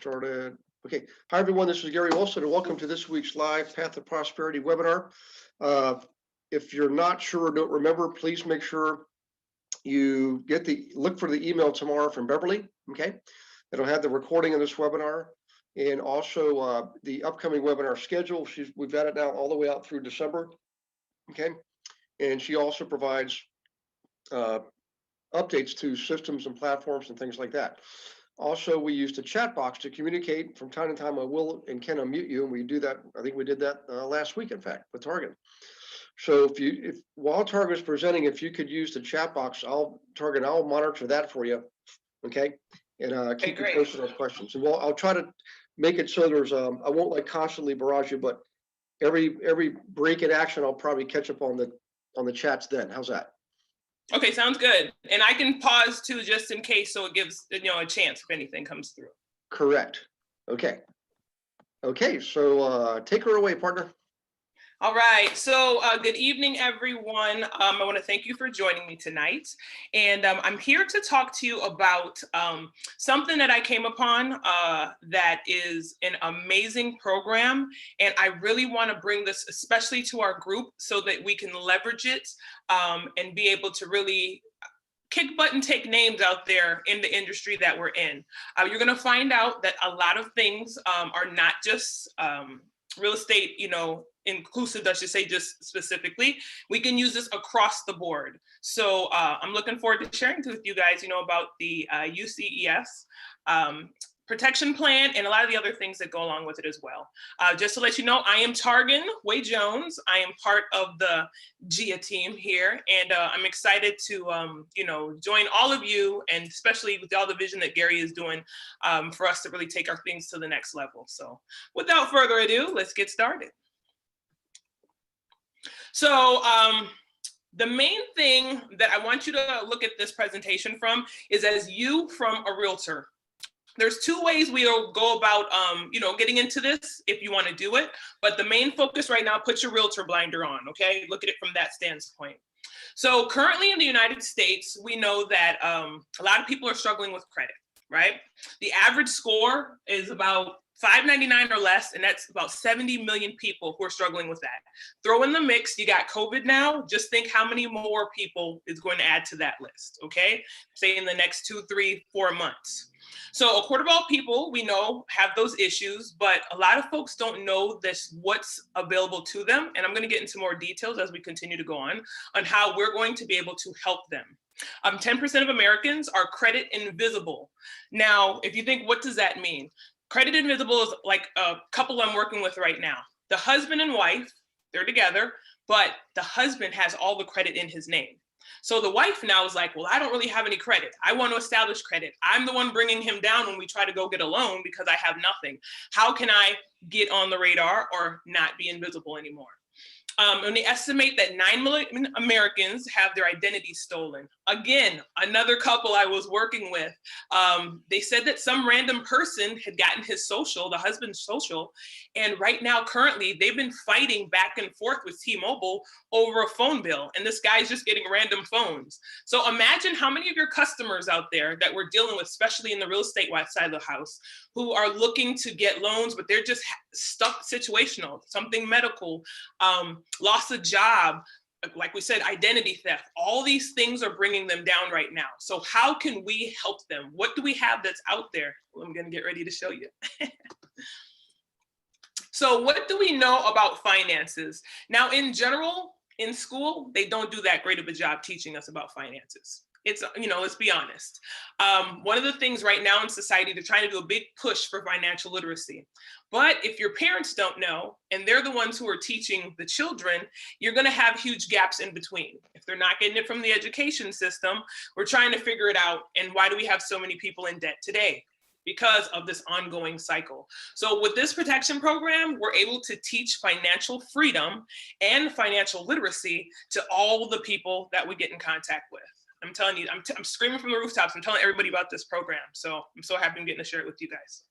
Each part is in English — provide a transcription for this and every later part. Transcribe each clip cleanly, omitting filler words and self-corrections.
Started. Okay. Hi, everyone. This is Gary Wilson, and welcome to this week's live Path to Prosperity webinar. If you're not sure or don't remember, please make sure you look for the email tomorrow from Beverly. Okay. It'll have the recording of this webinar and also the upcoming webinar schedule. We've got it now all the way out through December. Okay. And she also provides updates to systems and platforms and things like that. Also, we use the chat box to communicate. From time to time, I will and can unmute you, and we do that. I think we did that last week, in fact, with Targan. So if while Targan is presenting, if you could use the chat box, I'll monitor that for you, okay? And keep you posted on questions. And I'll try to make it so there's I won't like constantly barrage you, but every break in action, I'll probably catch up on the chats then. How's that? Okay, sounds good. And I can pause too, just in case, so it gives a chance if anything comes through. Correct. Okay. Okay, so take her away, partner. All right, so good evening, everyone. I want to thank you for joining me tonight. And I'm here to talk to you about something that I came upon that is an amazing program. And I really want to bring this especially to our group so that we can leverage it and be able to really kick butt and take names out there in the industry that we're in. You're going to find out that a lot of things are not just real estate, inclusive, I should say, just specifically. We can use this across the board. So I'm looking forward to sharing with you guys, about the UCES protection plan and a lot of the other things that go along with it as well. Just to let you know, I am Targan Wehye-Jones. I am part of the GIA team here, and I'm excited to, join all of you, and especially with all the vision that Gary is doing for us to really take our things to the next level. So without further ado, let's get started. So the main thing that I want you to look at this presentation from is as you from a realtor. There's two ways we'll go about, getting into this if you want to do it. But the main focus right now, put your realtor blinder on, okay? Look at it from that standpoint. So currently in the United States, we know that a lot of people are struggling with credit, right? The average score is about 599 or less, and that's about 70 million people who are struggling with that. Throw in the mix, you got COVID now, just think how many more people is going to add to that list, okay? Say in the next 2, 3, 4 months. So a quarter of all people we know have those issues, but a lot of folks don't know what's available to them. And I'm going to get into more details as we continue to go on how we're going to be able to help them. 10% of Americans are credit invisible. Now, if you think, what does that mean? Credit invisible is like a couple I'm working with right now. The husband and wife, they're together, but the husband has all the credit in his name. So the wife now is like, well, I don't really have any credit. I want to establish credit. I'm the one bringing him down when we try to go get a loan because I have nothing. How can I get on the radar or not be invisible anymore? And they estimate that 9 million Americans have their identity stolen. Again, another couple I was working with, they said that some random person had gotten his social, the husband's social, and right now, currently, they've been fighting back and forth with T-Mobile over a phone bill, and this guy's just getting random phones. So imagine how many of your customers out there that we're dealing with, especially in the real estate side of the house, who are looking to get loans, but they're just stuck situational, something medical, lost a job, like we said, identity theft. All these things are bringing them down right now. So how can we help them? What do we have that's out there? Well, I'm going to get ready to show you. So what do we know about finances? Now, in general, in school, they don't do that great of a job teaching us about finances. It's, let's be honest. One of the things right now in society, they're trying to do a big push for financial literacy. But if your parents don't know, and they're the ones who are teaching the children, you're going to have huge gaps in between. If they're not getting it from the education system, we're trying to figure it out. And why do we have so many people in debt today? Because of this ongoing cycle. So with this protection program, we're able to teach financial freedom and financial literacy to all the people that we get in contact with. I'm telling you, I'm screaming from the rooftops. I'm telling everybody about this program. So I'm so happy I'm getting to share it with you guys.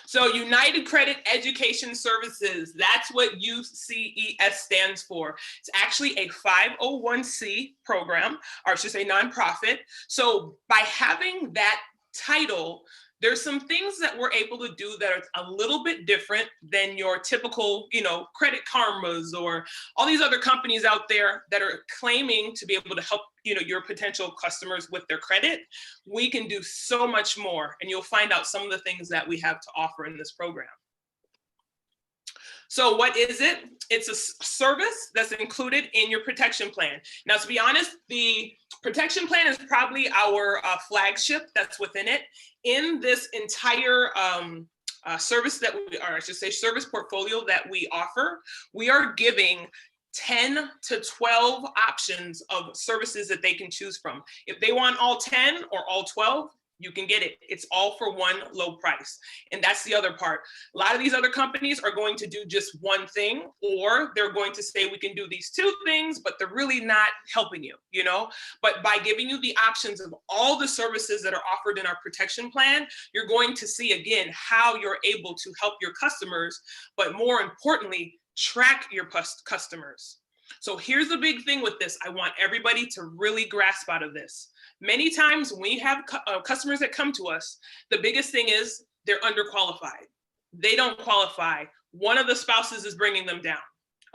So United Credit Education Services, that's what UCES stands for. It's actually a 501c program, or I should say nonprofit. So by having that title, there's some things that we're able to do that are a little bit different than your typical, Credit Karmas or all these other companies out there that are claiming to be able to help, your potential customers with their credit. We can do so much more, and you'll find out some of the things that we have to offer in this program. So what is it? It's a service that's included in your protection plan. Now, to be honest, the protection plan is probably our flagship that's within it. In this entire service that we, or I should say service portfolio that we offer, we are giving 10 to 12 options of services that they can choose from. If they want all 10 or all 12, you can get it. It's all for one low price. And that's the other part. A lot of these other companies are going to do just one thing, or they're going to say we can do these two things, but they're really not helping you, But by giving you the options of all the services that are offered in our protection plan, you're going to see again how you're able to help your customers, but more importantly, track your customers. So here's the big thing with this. I want everybody to really grasp out of this. Many times when we have customers that come to us, the biggest thing is they're underqualified. They don't qualify. One of the spouses is bringing them down.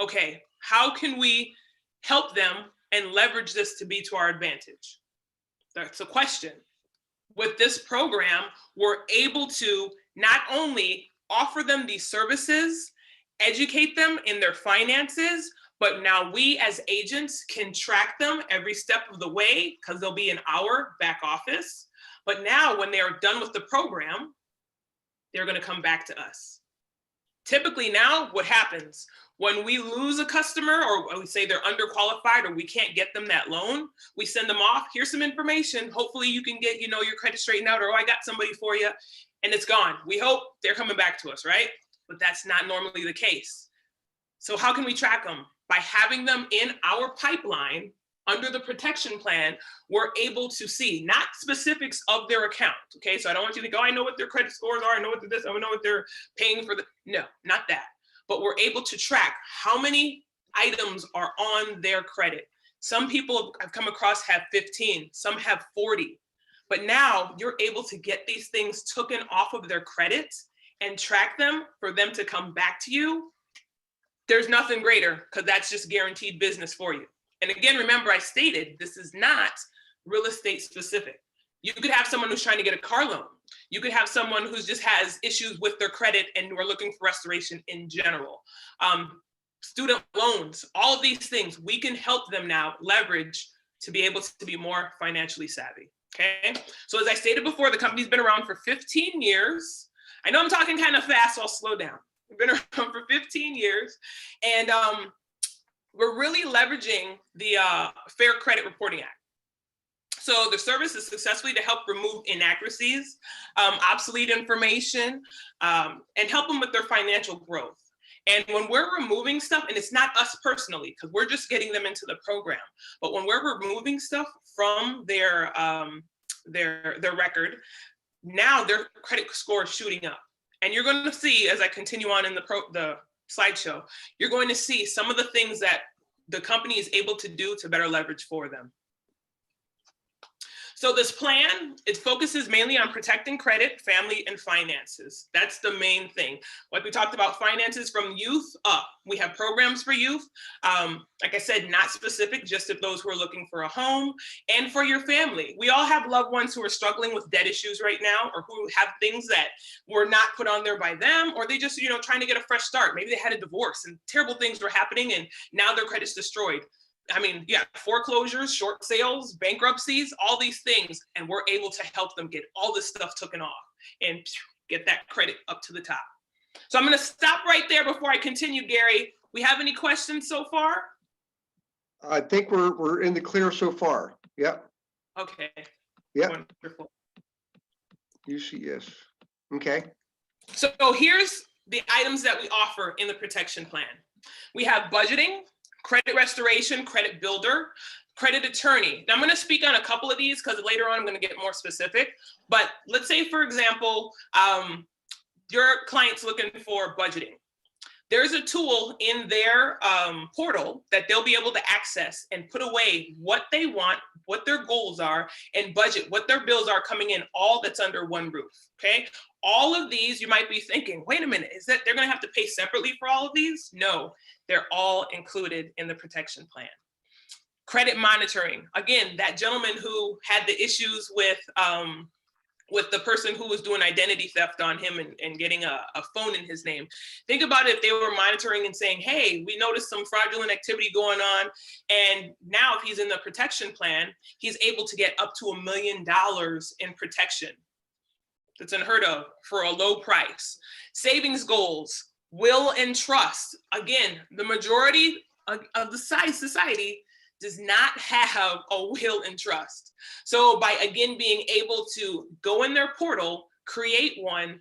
Okay, how can we help them and leverage this to be to our advantage? That's a question. With this program, we're able to not only offer them these services, educate them in their finances, but now we as agents can track them every step of the way because they'll be in our back office. But now when they are done with the program, they're going to come back to us. Typically now what happens when we lose a customer, or we say they're underqualified or we can't get them that loan, we send them off. Here's some information. Hopefully you can get, your credit straightened out, or I got somebody for you, and it's gone. We hope they're coming back to us, right? But that's not normally the case. So how can we track them? By having them in our pipeline under the protection plan, we're able to see not specifics of their account. Okay, so I don't want you to think, I know what their credit scores are, I know what they're this, I know what they're paying for. No, not that. But we're able to track how many items are on their credit. Some people I've come across have 15, some have 40. But now you're able to get these things taken off of their credit and track them for them to come back to you. There's nothing greater, because that's just guaranteed business for you. And again, remember I stated, this is not real estate specific. You could have someone who's trying to get a car loan. You could have someone who just has issues with their credit and we're looking for restoration in general. Student loans, all of these things, we can help them now leverage to be able to be more financially savvy, okay? So as I stated before, the company's been around for 15 years. I know I'm talking kind of fast, so I'll slow down. We've been around for 15 years, and we're really leveraging the Fair Credit Reporting Act. So the service is successfully to help remove inaccuracies, obsolete information, and help them with their financial growth. And when we're removing stuff, and it's not us personally, because we're just getting them into the program, but when we're removing stuff from their record, now their credit score is shooting up. And you're going to see, as I continue on in the slideshow, you're going to see some of the things that the company is able to do to better leverage for them. So this plan, it focuses mainly on protecting credit, family, and finances. That's the main thing. Like we talked about, finances from youth up. We have programs for youth. Like I said, not specific, just if those who are looking for a home, and for your family. We all have loved ones who are struggling with debt issues right now, or who have things that were not put on there by them, or they just, trying to get a fresh start. Maybe they had a divorce and terrible things were happening and now their credit's destroyed. I mean, yeah, foreclosures, short sales, bankruptcies, all these things. And we're able to help them get all this stuff taken off and get that credit up to the top. So I'm going to stop right there before I continue, Gary. We have any questions so far? I think we're in the clear so far. Yep. Okay. Yep. Wonderful. UCS. Okay. So here's the items that we offer in the protection plan. We have budgeting, credit restoration, credit builder, credit attorney. Now I'm going to speak on a couple of these because later on I'm going to get more specific. But let's say, for example, your client's looking for budgeting. There's a tool in their portal that they'll be able to access and put away what they want, what their goals are, and budget what their bills are coming in, all that's under one roof, okay? All of these, you might be thinking, wait a minute, is that they're gonna have to pay separately for all of these? No, they're all included in the protection plan. Credit monitoring, again, that gentleman who had the issues with the person who was doing identity theft on him and getting a phone in his name. Think about if they were monitoring and saying, hey, we noticed some fraudulent activity going on. And now if he's in the protection plan, he's able to get up to $1 million in protection. That's unheard of for a low price. Savings goals, will and trust. Again, the majority of the society does not have a will and trust. So by, again, being able to go in their portal, create one,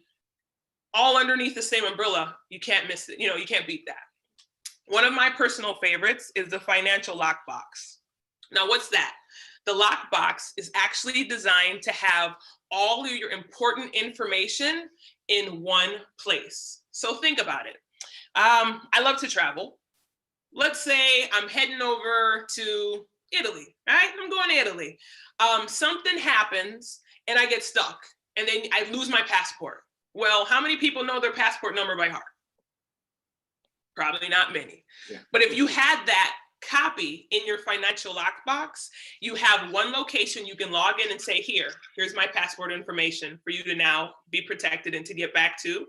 all underneath the same umbrella, you can't miss it. You know, you can't beat that. One of my personal favorites is the financial lockbox. Now, what's that? The lockbox is actually designed to have all of your important information in one place. So think about it. I love to travel. Let's say I'm heading over to Italy, right? I'm going to Italy. Something happens and I get stuck and then I lose my passport. Well, how many people know their passport number by heart? Probably not many. Yeah. But if you had that copy in your financial lockbox, you have one location you can log in and say, here's my passport information for you to now be protected and to get back to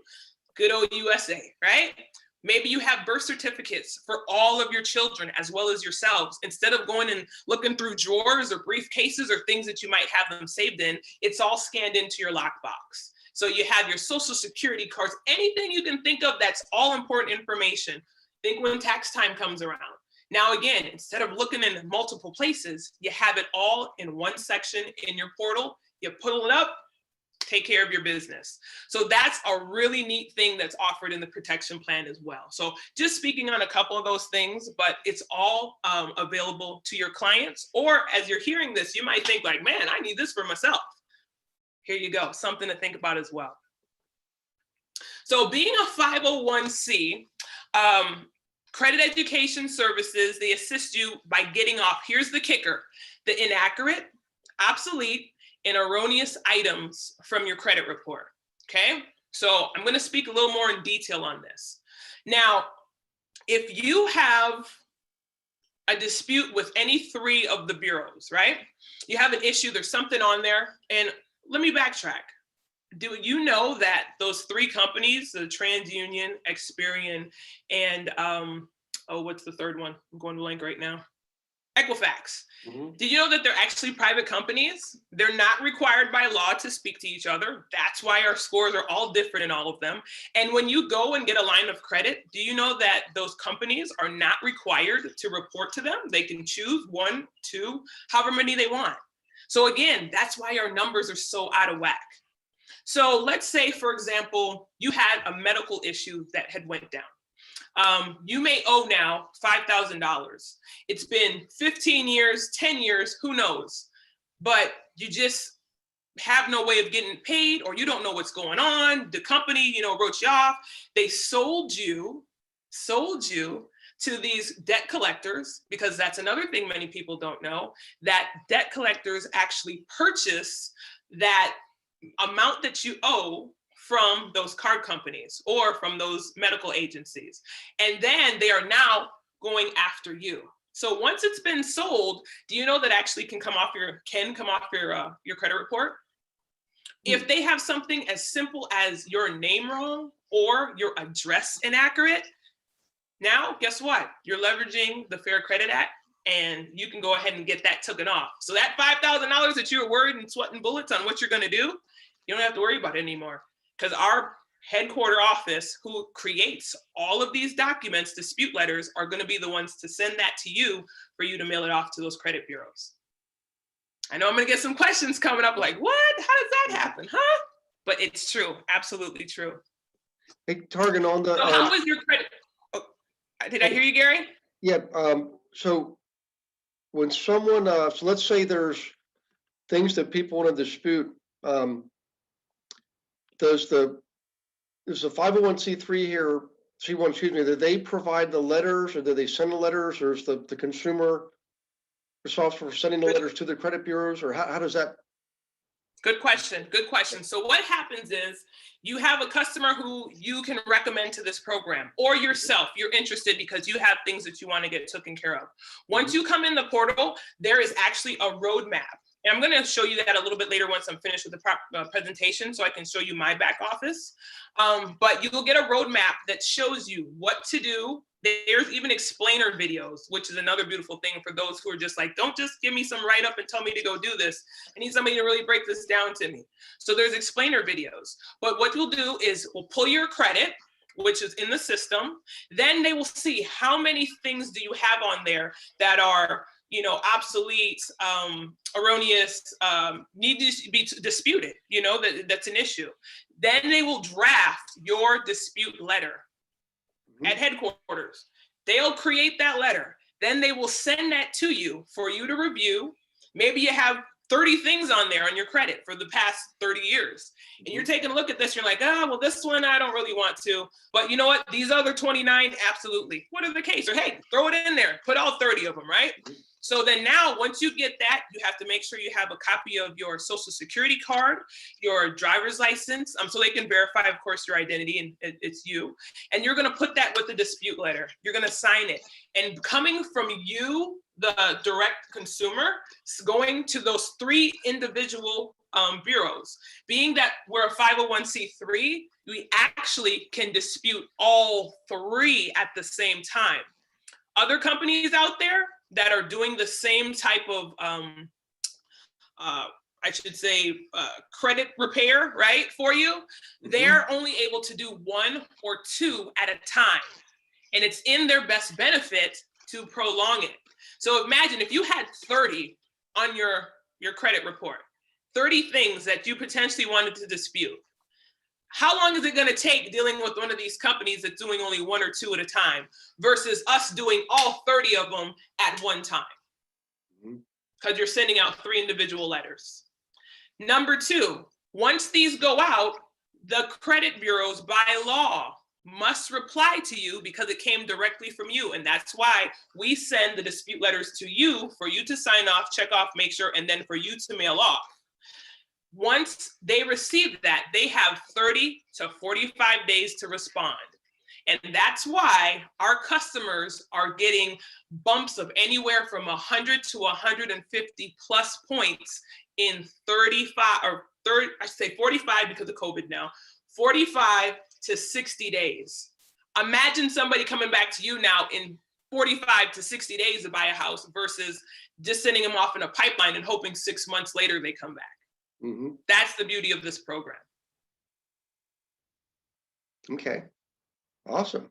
good old USA, right? Maybe you have birth certificates for all of your children as well as yourselves. Instead of going and looking through drawers or briefcases or things that you might have them saved in, it's all scanned into your lockbox. So you have your social security cards, anything you can think of that's all important information. Think when tax time comes around. Now, again, instead of looking in multiple places, you have it all in one section in your portal. You pull it up, take care of your business. So that's a really neat thing that's offered in the protection plan as well. So just speaking on a couple of those things, but it's all available to your clients. Or as you're hearing this, you might think like, man, I need this for myself. Here you go, something to think about as well. So being a 501c, credit education services, they assist you by getting off, here's the kicker, the inaccurate, obsolete, and erroneous items from your credit report, okay? So I'm gonna speak a little more in detail on this. Now, if you have a dispute with any three of the bureaus, right? You have an issue, there's something on there, and let me backtrack. Do you know that those three companies, the TransUnion, Experian, and what's the third one? I'm going blank right now. Equifax. Mm-hmm. Did you know that they're actually private companies? They're not required by law to speak to each other. That's why our scores are all different in all of them. And when you go and get a line of credit, do you know that those companies are not required to report to them? They can choose 1, 2, however many they want. So again, that's why our numbers are so out of whack. So let's say, for example, you had a medical issue that had went down. You may owe now $5,000. It's been 15 years, 10 years, who knows? But you just have no way of getting paid, or you don't know what's going on. The company, wrote you off. They sold you to these debt collectors, because that's another thing many people don't know, that debt collectors actually purchase that amount that you owe from those card companies or from those medical agencies. And then they are now going after you. So once it's been sold, do you know that actually can come off your credit report? If they have something as simple as your name wrong or your address inaccurate, now guess what? You're leveraging the Fair Credit Act, and you can go ahead and get that taken off. So that $5,000 that you were worried and sweating bullets on what you're going to do, you don't have to worry about it anymore, because our headquarter office, who creates all of these documents, dispute letters, are going to be the ones to send that to you for you to mail it off to those credit bureaus. I know I'm going to get some questions coming up like, what? How does that happen, huh? But it's true, absolutely true. Hey, Targan, on the... So how was your credit? Oh, did I hear you, Gary? Yeah, so when someone, so let's say there's things that people want to dispute, does the Is the 501c3 here, C1, excuse me, do they provide the letters or do they send the letters, or is the consumer responsible for sending the letters to the credit bureaus, or how does that? Good question. Good question. So what happens is you have a customer who you can recommend to this program, or yourself, you're interested because you have things that you want to get taken care of. Once you come in the portal, there is actually a roadmap. And I'm going to show you that a little bit later once I'm finished with the presentation, so I can show you my back office. But you'll get a roadmap that shows you what to do. There's even explainer videos, which is another beautiful thing for those who are just like, don't just give me some write-up and tell me to go do this. I need somebody to really break this down to me. So there's explainer videos. But what we'll do is we'll pull your credit, which is in the system. Then they will see how many things do you have on there that are, you know, obsolete, erroneous, need to be disputed, you know, that's an issue. Then they will draft your dispute letter at headquarters. They'll create that letter. Then they will send that to you for you to review. Maybe you have 30 things on there on your credit for the past 30 years. And you're taking a look at this, you're like, oh, well, this one, I don't really want to. But you know what? These other 29, absolutely. What are the case? Or hey, throw it in there, put all 30 of them, right? So then now, once you get that, you have to make sure you have a copy of your social security card, your driver's license, so they can verify, of course, your identity and it's you. And you're gonna put that with the dispute letter. You're gonna sign it. And coming from you, the direct consumer, going to those 3 individual bureaus. Being that we're a 501c3, we actually can dispute all 3 at the same time. Other companies out there that are doing the same type of, I should say, credit repair, right, for you, they're only able to do 1 or 2 at a time. And it's in their best benefit to prolong it. So imagine if you had 30 on your credit report, 30 things that you potentially wanted to dispute. How long is it going to take dealing with one of these companies that's doing only 1 or 2 at a time versus us doing all 30 of them at one time? Because you're sending out 3 individual letters. Number 2, once these go out, the credit bureaus by law must reply to you because it came directly from you. And that's why we send the dispute letters to you for you to sign off, check off, make sure, and then for you to mail off. Once they receive that, they have 30 to 45 days to respond. And that's why our customers are getting bumps of anywhere from 100 to 150 plus points in 35 or 30, I say 45 because of COVID now, 45 to 60 days. Imagine somebody coming back to you now in 45 to 60 days to buy a house versus just sending them off in a pipeline and hoping 6 months later they come back. That's the beauty of this program. Okay, awesome.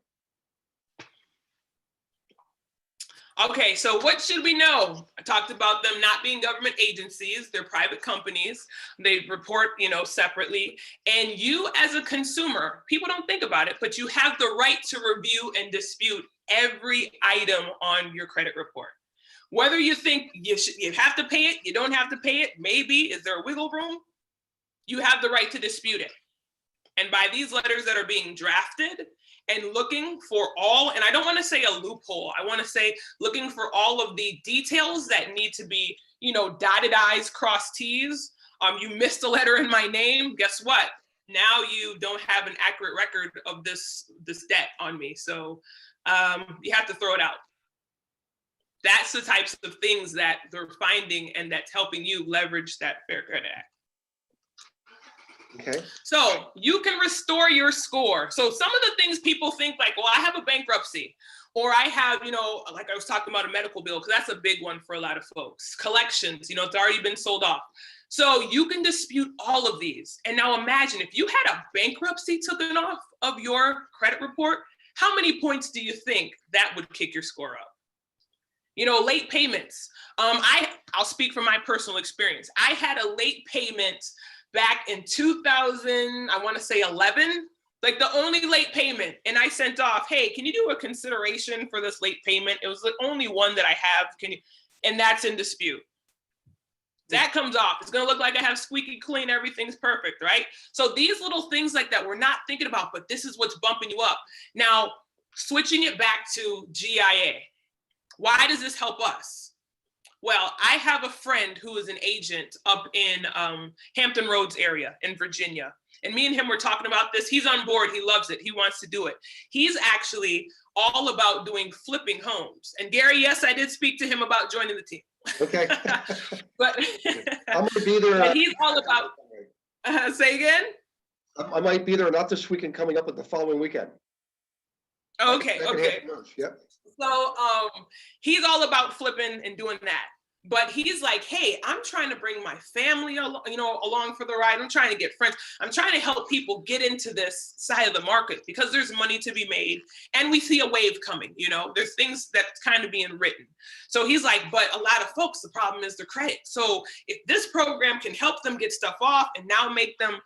Okay, so what should we know? I talked about them not being government agencies, they're private companies. They report, you know, separately. And you as a consumer, people don't think about it, but you have the right to review and dispute every item on your credit report. Whether you think you have to pay it, you don't have to pay it, maybe, is there a wiggle room? You have the right to dispute it. And by these letters that are being drafted and looking for all, and I don't want to say a loophole, I want to say looking for all of the details that need to be, you know, dotted I's, crossed T's. You missed a letter in my name, guess what? Now you don't have an accurate record of this debt on me. So you have to throw it out. That's the types of things that they're finding and that's helping you leverage that Fair Credit Act. Okay. So you can restore your score. So some of the things people think like, well, I have a bankruptcy or I have, you know, like I was talking about a medical bill, because that's a big one for a lot of folks. Collections, you know, it's already been sold off. So you can dispute all of these. And now imagine if you had a bankruptcy taken off of your credit report, how many points do you think that would kick your score up? You know, late payments. I'll speak from my personal experience. I had a late payment back in 2000, I want to say 11, like the only late payment. And I sent off, hey, can you do a consideration for this late payment? It was the only one that I have. And that's in dispute. That comes off. It's going to look like I have squeaky clean. Everything's perfect, right? So these little things like that, we're not thinking about, but this is what's bumping you up. Now, switching it back to GIA. Why does this help us? Well, I have a friend who is an agent up in Hampton Roads area in Virginia. And me and him were talking about this. He's on board. He loves it. He wants to do it. He's actually all about doing flipping homes. And Gary, yes, I did speak to him about joining the team. Okay. But I'm going to be there. But he's all about, say again? I might be there, not this weekend, coming up, but the following weekend. Okay, okay. Yep. So he's all about flipping and doing that. But he's like, hey, I'm trying to bring my family along for the ride. I'm trying to get friends. I'm trying to help people get into this side of the market because there's money to be made. And we see a wave coming, there's things that's kind of being written. So he's like, but a lot of folks, the problem is their credit. So if this program can help them get stuff off and now make them,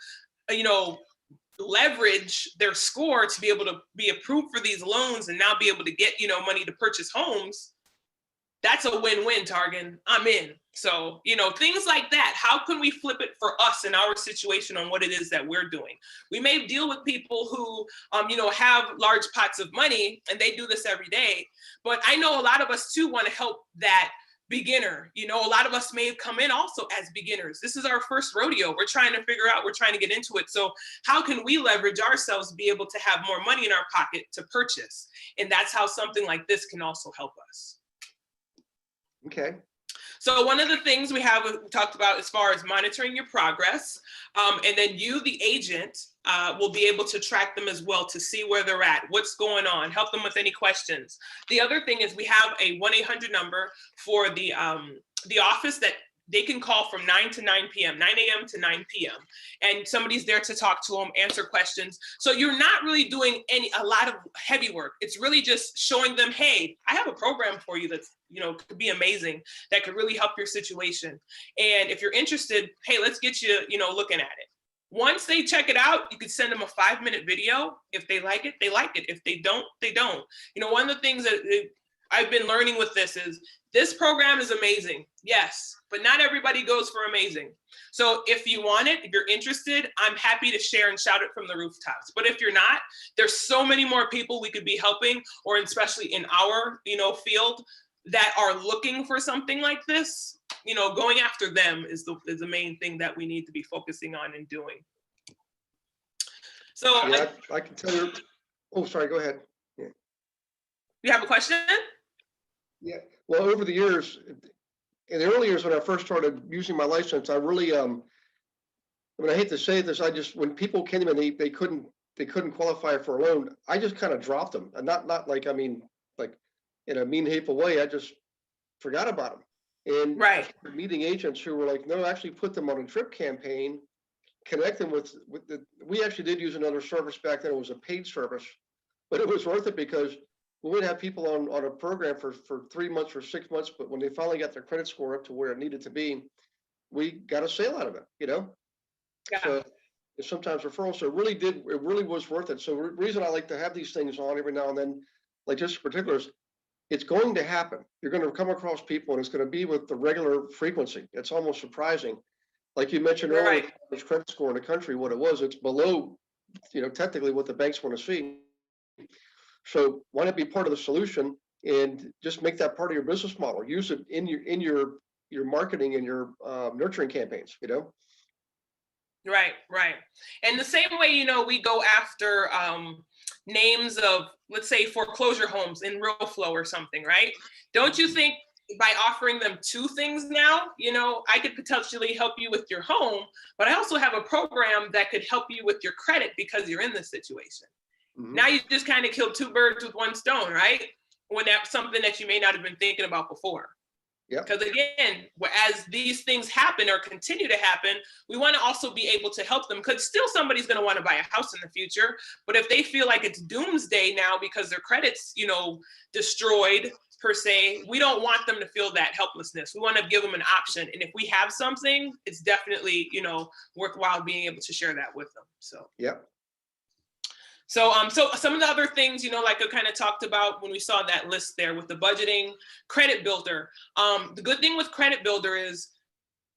leverage their score to be able to be approved for these loans and now be able to get, money to purchase homes, that's a win-win, Targan. I'm in. So, things like that. How can we flip it for us in our situation on what it is that we're doing? We may deal with people who, have large pots of money and they do this every day. But I know a lot of us too want to help that beginner. A lot of us may have come in also as beginners. This is our first rodeo. We're trying to figure out, we're trying to get into it. So how can we leverage ourselves to be able to have more money in our pocket to purchase? And that's how something like this can also help us. Okay. So one of the things we talked about as far as monitoring your progress, and then you, the agent, will be able to track them as well to see where they're at, what's going on, help them with any questions. The other thing is we have a 1-800 number for the office that they can call from 9 to 9 p.m., 9 a.m. to 9 p.m. And somebody's there to talk to them, answer questions. So you're not really doing a lot of heavy work. It's really just showing them, hey, I have a program for you that's, could be amazing, that could really help your situation. And if you're interested, hey, let's get you, looking at it. Once they check it out, you could send them a 5-minute video. If they like it, they like it. If they don't, they don't. One of the things that I've been learning with this is this program is amazing. Yes, but not everybody goes for amazing. So if you want it, if you're interested, I'm happy to share and shout it from the rooftops. But if you're not, there's so many more people we could be helping, or especially in our, field, that are looking for something like this. Going after them is the main thing that we need to be focusing on and doing. So yeah, I can tell you. Oh, sorry. Go ahead. Yeah. You have a question? Yeah. Well, over the years, in the early years when I first started using my license, I really, I hate to say this, when people came in, they couldn't qualify for a loan, I just kind of dropped them, and not like in a mean, hateful way. I just forgot about them. And right. Meeting agents who were like, no, actually put them on a drip campaign, connect them with we actually did use another service back then. It was a paid service, but it was worth it because we would have people on a program for 3 months or 6 months, but when they finally got their credit score up to where it needed to be, we got a sale out of it, Yeah. So sometimes referrals, so it really was worth it. So the reason I like to have these things on every now and then, like this in particular, is it's going to happen. You're going to come across people and it's going to be with the regular frequency. It's almost surprising. Like you mentioned earlier, the credit score in the country, what it was, it's below, technically what the banks want to see. So why not be part of the solution and just make that part of your business model? Use it in your marketing and your nurturing campaigns, Right. And the same way, we go after names of, let's say, foreclosure homes in Real Flow or something, right? Don't you think by offering them 2 things now, I could potentially help you with your home, but I also have a program that could help you with your credit because you're in this situation. Mm-hmm. Now you just kind of killed 2 birds with 1 stone, right? When that's something that you may not have been thinking about before. Yeah. Because again, as these things happen or continue to happen, we want to also be able to help them, because still somebody's going to want to buy a house in the future. But if they feel like it's doomsday now because their credit's, destroyed per se, we don't want them to feel that helplessness. We want to give them an option. And if we have something, it's definitely, worthwhile being able to share that with them. So, yeah. So some of the other things, like I kind of talked about when we saw that list there with the budgeting, credit builder. The good thing with credit builder is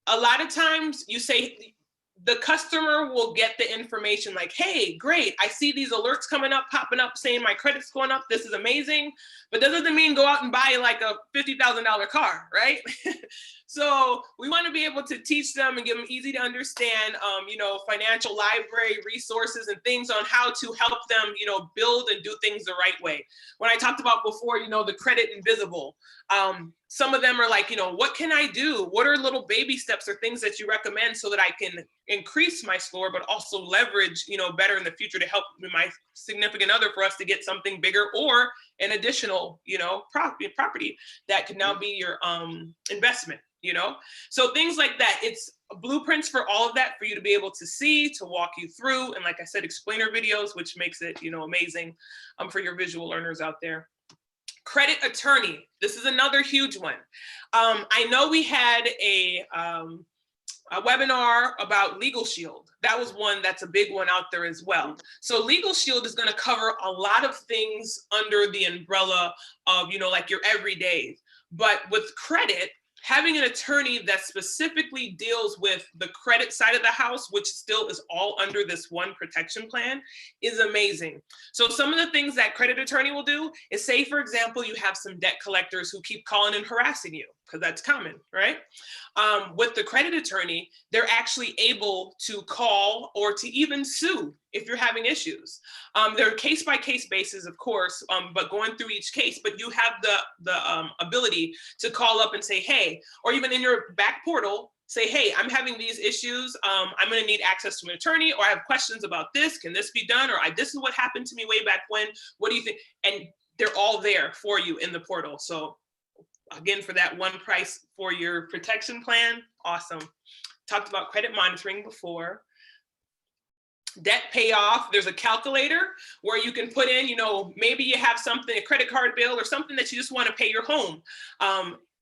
a lot of times you say, the customer will get the information like, hey, great, I see these alerts coming up, popping up saying my credit's going up. This is amazing. But that doesn't mean go out and buy like a $50,000 car, right? So we want to be able to teach them and give them easy to understand, financial library resources and things on how to help them, build and do things the right way. When I talked about before, the credit invisible, some of them are like, what can I do? What are little baby steps or things that you recommend so that I can increase my score, but also leverage, better in the future to help my significant other for us to get something bigger or an additional, property that could now be your investment, So things like that, it's blueprints for all of that for you to be able to see, to walk you through. And like I said, explainer videos, which makes it, amazing for your visual learners out there. Credit attorney. This is another huge one. I know we had a webinar about Legal Shield. That was one that's a big one out there as well. So Legal Shield is going to cover a lot of things under the umbrella of, like your everydays. But with credit, having an attorney that specifically deals with the credit side of the house, which still is all under this one protection plan, is amazing. So some of the things that credit attorney will do is, say, for example, you have some debt collectors who keep calling and harassing you, because that's common, right? With the credit attorney, they're actually able to call or to even sue if you're having issues. They're case-by-case basis, of course, but going through each case, but you have the ability to call up and say, hey, or even in your back portal, say, hey, I'm having these issues. I'm going to need access to an attorney, or I have questions about this. Can this be done? Or this is what happened to me way back when. What do you think? And they're all there for you in the portal. So again, for that one price for your protection plan, awesome. Talked about credit monitoring before. Debt payoff, there's a calculator where you can put in, maybe you have something, a credit card bill or something that you just want to pay your home.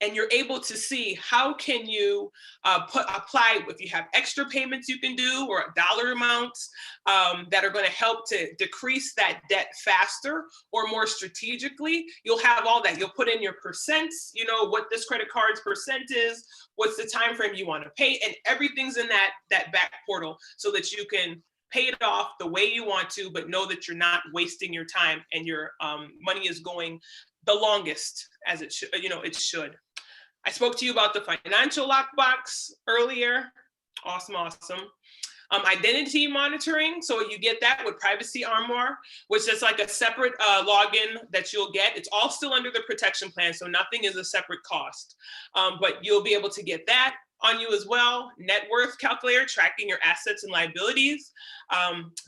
And you're able to see how can you apply, if you have extra payments you can do or dollar amounts that are going to help to decrease that debt faster or more strategically. You'll have all that. You'll put in your percents, what this credit card's percent is, what's the time frame you want to pay, and everything's in that back portal so that you can pay it off the way you want to, but know that you're not wasting your time and your money is going the longest as it should, it should. I spoke to you about the financial lockbox earlier. Awesome. Identity monitoring. So you get that with Privacy Armor, which is like a separate login that you'll get. It's all still under the protection plan, so nothing is a separate cost. But you'll be able to get that on you as well. Net worth calculator, tracking your assets and liabilities,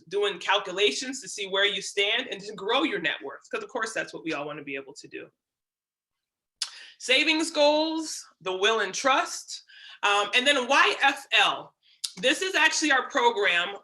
doing calculations to see where you stand and to grow your net worth, because of course that's what we all want to be able to do. Savings goals, the will and trust, and then YFL. This is actually our program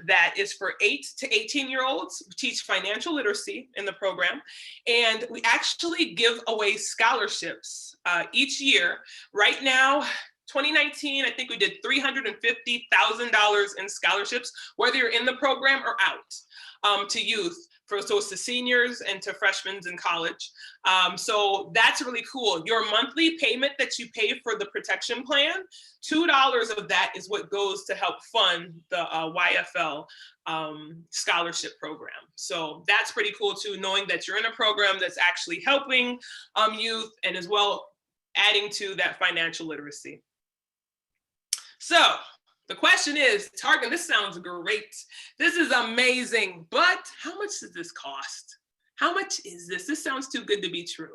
that is for 8 to 18-year-olds. We teach financial literacy in the program, and we actually give away scholarships each year. Right now, 2019, I think we did $350,000 in scholarships, whether you're in the program or out, to youth. So it's to seniors and to freshmen in college. So that's really cool. Your monthly payment that you pay for the protection plan, $2 of that is what goes to help fund the YFL scholarship program. So that's pretty cool too, knowing that you're in a program that's actually helping youth and as well adding to that financial literacy. So the question is, Targan, this sounds great. This is amazing, but how much does this cost? How much is this? This sounds too good to be true,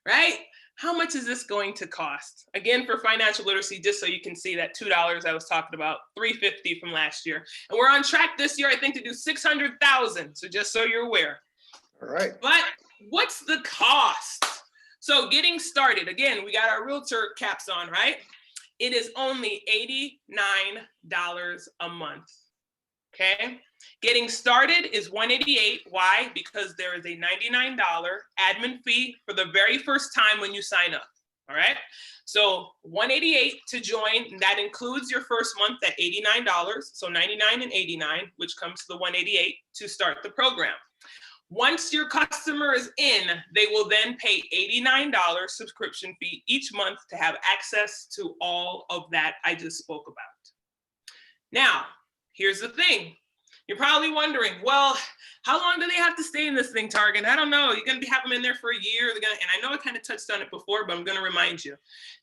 right? How much is this going to cost? Again, for financial literacy, just so you can see that $2 I was talking about, $350 from last year. And we're on track this year, I think, to do $600,000. So just so you're aware. All right. But what's the cost? So getting started, again, we got our realtor caps on, right? It is only $89 a month, okay? Getting started is $188. Why? Because there is a $99 admin fee for the very first time when you sign up, all right? So $188 to join, and that includes your first month at $89, so $99 and $89, which comes to the $188 to start the program. Once your customer is in, they will then pay $89 subscription fee each month to have access to all of that I just spoke about. Now, here's the thing. You're probably wondering, well, how long do they have to stay in this thing, Targan? I don't know. You're going to have them in there for a year. And I know I kind of touched on it before, but I'm going to remind you.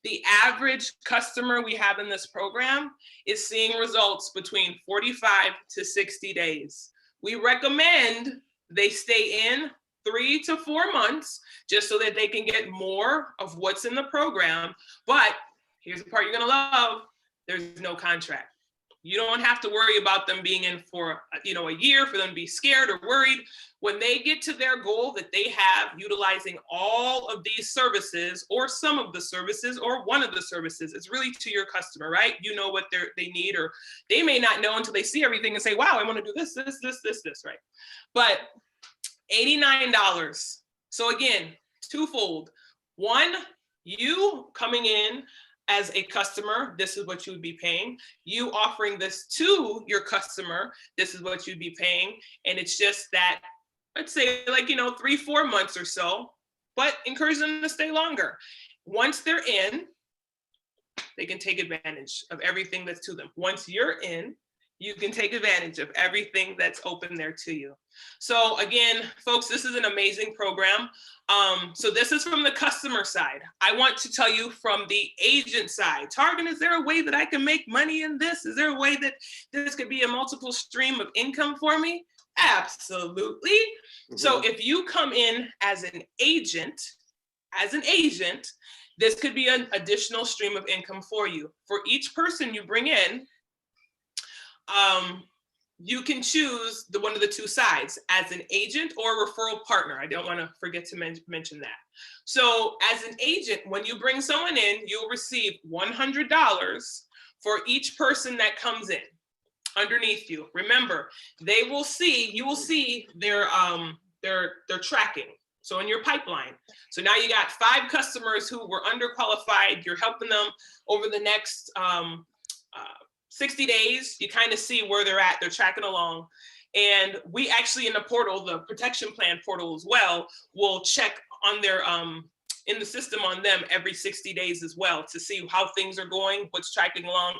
The average customer we have in this program is seeing results between 45 to 60 days. We recommend they stay in 3 to 4 months just so that they can get more of what's in the program. But here's the part you're going to love. There's no contract. You don't have to worry about them being in for, a year for them to be scared or worried. When they get to their goal that they have utilizing all of these services or some of the services or one of the services, it's really to your customer, right? You know what they need, or they may not know until they see everything and say, wow, I want to do this, right? But $89. So again, twofold. One, you coming in as a customer, this is what you would be paying. You offering this to your customer, this is what you'd be paying. And it's just that, let's say 3-4 months or so, but encourage them to stay longer. Once they're in, they can take advantage of everything that's to them. Once you're in, you can take advantage of everything that's open there to you. So again, folks, this is an amazing program. So this is from the customer side. I want to tell you from the agent side. Targan, is there a way that I can make money in this? Is there a way that this could be a multiple stream of income for me? Absolutely. Mm-hmm. So if you come in as an agent, this could be an additional stream of income for you. For each person you bring in, you can choose one of the two sides, as an agent or a referral partner. I don't want to forget to mention that. So as an agent, when you bring someone in, you'll receive $100 for each person that comes in underneath you. Remember, you will see their tracking. So in your pipeline. So now you got 5 customers who were underqualified. You're helping them over the next 60 days, you kind of see where they're at. They're tracking along. And we actually in the portal, the protection plan portal as well, will check on their, in the system on them every 60 days as well to see how things are going, what's tracking along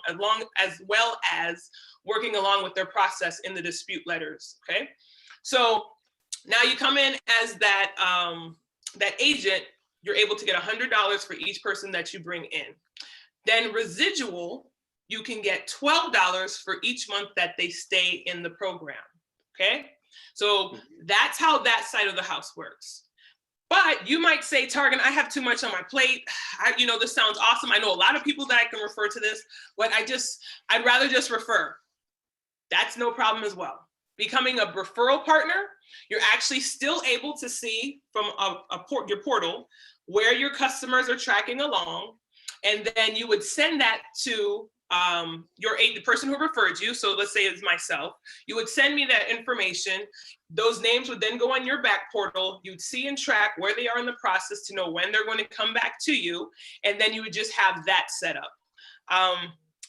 as well as working along with their process in the dispute letters, okay? So now you come in as that agent, you're able to get $100 for each person that you bring in. Then residual, you can get $12 for each month that they stay in the program, okay? So that's how that side of the house works. But you might say, Targan, I have too much on my plate. This sounds awesome. I know a lot of people that I can refer to this, but I'd rather just refer. That's no problem as well. Becoming a referral partner, you're actually still able to see from your portal where your customers are tracking along, and then you would send that to the person who referred you. So let's say it's myself. You would send me that information. Those names would then go on your back portal. You'd see and track where they are in the process to know when they're going to come back to you. And then you would just have that set up.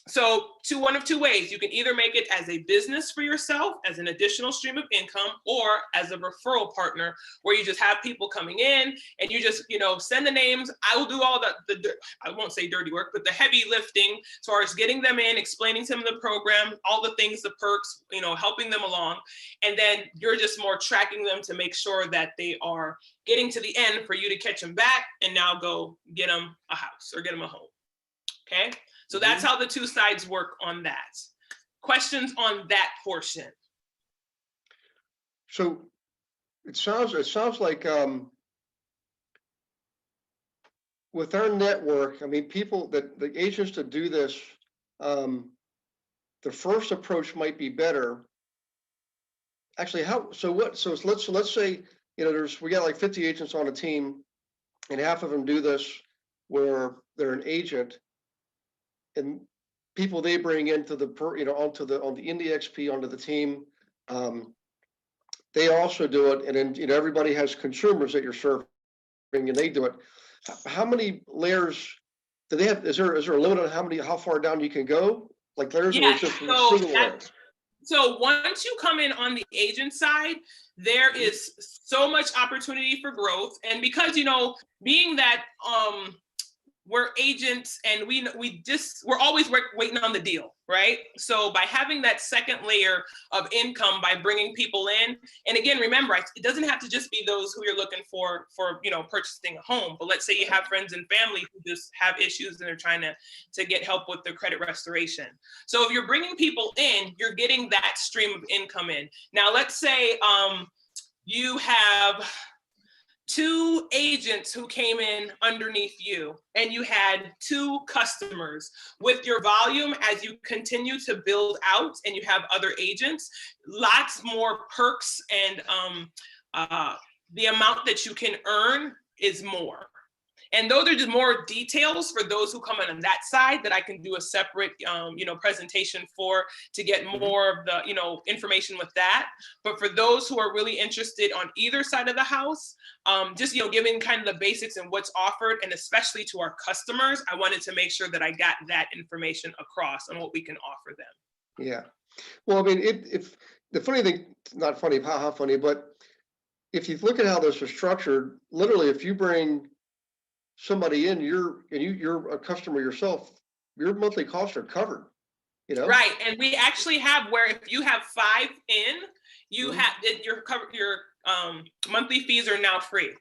So one of two ways. You can either make it as a business for yourself, as an additional stream of income, or as a referral partner where you just have people coming in and you just, send the names. I will do all the I won't say dirty work, but the heavy lifting as far as getting them in, explaining to them the program, all the things, the perks, helping them along. And then you're just more tracking them to make sure that they are getting to the end for you to catch them back and now go get them a house or get them a home. Okay. So that's how the two sides work on that. Questions on that portion? So it sounds like with our network, people that the agents to do this, the first approach might be better. Actually, let's say, we got like 50 agents on a team and half of them do this where they're an agent. And people they bring into the on the Indie XP onto the team, they also do it, and then everybody has consumers that you're serving, and they do it. How many layers do they have? Is there a limit on how far down you can go? Like layers, or it's just single layers? So once you come in on the agent side, there is so much opportunity for growth. And because, being that we're agents and we're always waiting on the deal, right? So by having that second layer of income by bringing people in, and again, remember, it doesn't have to just be those who you're looking for purchasing a home. But let's say you have friends and family who just have issues and they're trying to get help with their credit restoration. So if you're bringing people in, you're getting that stream of income in. Now, let's say you have 2 agents who came in underneath you and you had 2 customers. With your volume, as you continue to build out and you have other agents, lots more perks, and the amount that you can earn is more. And those are just more details for those who come in on that side that I can do a separate, presentation for, to get more of the, information with that. But for those who are really interested on either side of the house, just, giving kind of the basics and what's offered, and especially to our customers, I wanted to make sure that I got that information across on what we can offer them. Yeah. Well, I mean, if the funny thing, not funny, how funny, but if you look at how this is structured, literally, if you bring somebody in, you're a customer yourself, your monthly costs are covered, Right. And we actually have where if you have 5 in, you have your monthly fees are now free.